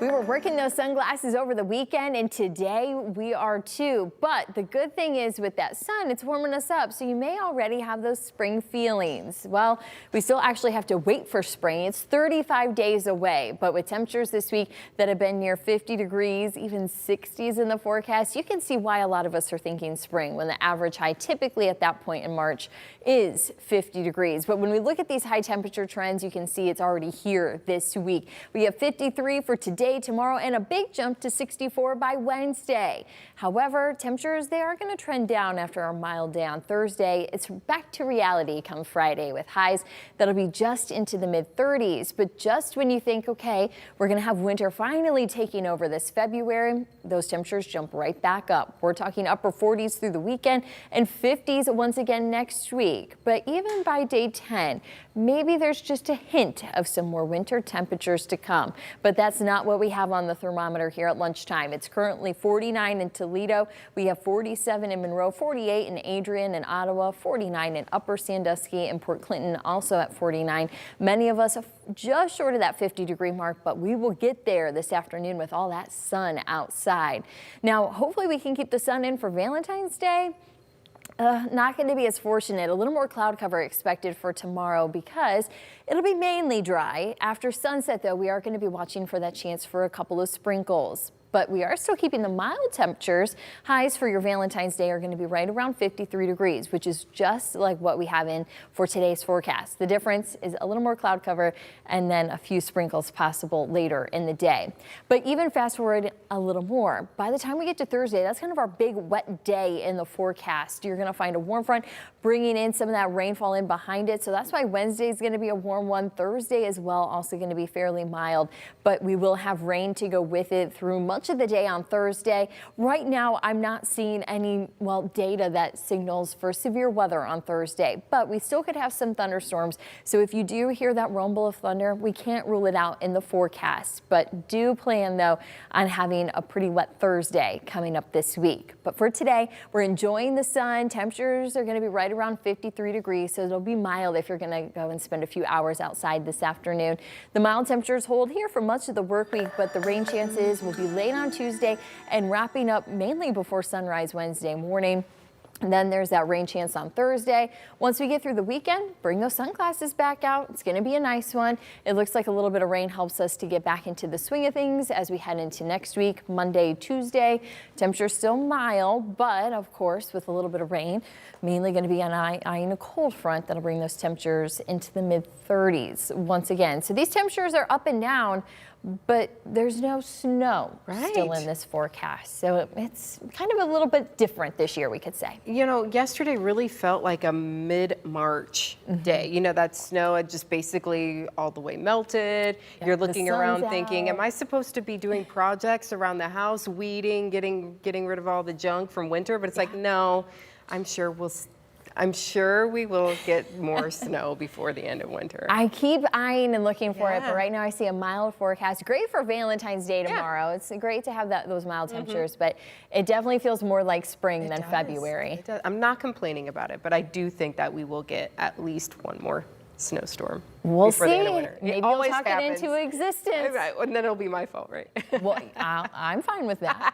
We were working those sunglasses over the weekend, and today we are too. But the good thing is with that sun, it's warming us up, so you may already have those spring feelings. Well, we still actually have to wait for spring. It's 35 days away, but with temperatures this week that have been near 50 degrees, even 60s in the forecast, you can see why a lot of us are thinking spring when the average high typically at that point in March is 50 degrees. But when we look at these high temperature trends, you can see it's already here this week. We have 53 for today, tomorrow, and a big jump to 64 by Wednesday. However, temperatures, they are going to trend down after our mild day on Thursday. It's back to reality come Friday with highs that'll be just into the mid 30s. But just when you think, okay, we're going to have winter finally taking over this February, those temperatures jump right back up. We're talking upper 40s through the weekend and 50s once again next week. But even by day 10, maybe there's just a hint of some more winter temperatures to come. But that's not what we have on the thermometer here at lunchtime. It's currently 49 in Toledo. We have 47 in Monroe, 48 in Adrian and Ottawa, 49 in Upper Sandusky and Port Clinton, also at 49. Many of us are just short of that 50-degree mark, but we will get there this afternoon with all that sun outside. Now, hopefully we can keep the sun in for Valentine's Day. Not going to be as fortunate. A little more cloud cover expected for tomorrow because it'll be mainly dry. After sunset, though, we are going to be watching for that chance for a couple of sprinkles. But we are still keeping the mild temperatures. Highs for your Valentine's Day are going to be right around 53 degrees, which is just like what we have in for today's forecast. The difference is a little more cloud cover and then a few sprinkles possible later in the day. But even fast forward a little more, by the time we get to Thursday, that's kind of our big wet day in the forecast. You're going to find a warm front bringing in some of that rainfall in behind it. So that's why Wednesday is going to be a warm one. Thursday as well, also going to be fairly mild, but we will have rain to go with it through much of the day on Thursday. Right now, I'm not seeing any, data that signals for severe weather on Thursday, but we still could have some thunderstorms. So if you do hear that rumble of thunder, we can't rule it out in the forecast, but do plan though on having a pretty wet Thursday coming up this week. But for today, we're enjoying the sun. Temperatures are going to be right around 53 degrees, so it'll be mild if you're going to go and spend a few hours outside this afternoon. The mild temperatures hold here for much of the work week, but the rain chances will be late on Tuesday and wrapping up mainly before sunrise Wednesday morning. And then there's that rain chance on Thursday. Once we get through the weekend, bring those sunglasses back out. It's going to be a nice one. It looks like a little bit of rain helps us to get back into the swing of things as we head into next week, Monday, Tuesday. Temperatures still mild, but of course with a little bit of rain, mainly going to be an eyeing a cold front that'll bring those temperatures into the mid 30s once again. So these temperatures are up and down, but there's no snow still in this forecast. So it's kind of a little bit different this year, we could say. You know, yesterday really felt like a mid-March day. You know, that snow had just basically all the way melted. Yeah, you're looking around thinking, out. am I supposed to be doing projects around the house, weeding, getting rid of all the junk from winter? But it's like, no, I'm sure we will get more snow before the end of winter. I keep eyeing and looking for it, but right now I see a mild forecast. Great for Valentine's Day tomorrow. It's great to have those mild temperatures, but it definitely feels more like spring than February. It does. I'm not complaining about it, but I do think that we will get at least one more snowstorm. We'll before see. the end of winter. Maybe you'll talk it into existence. Right, and then it'll be my fault, right? Well, I'm fine with that.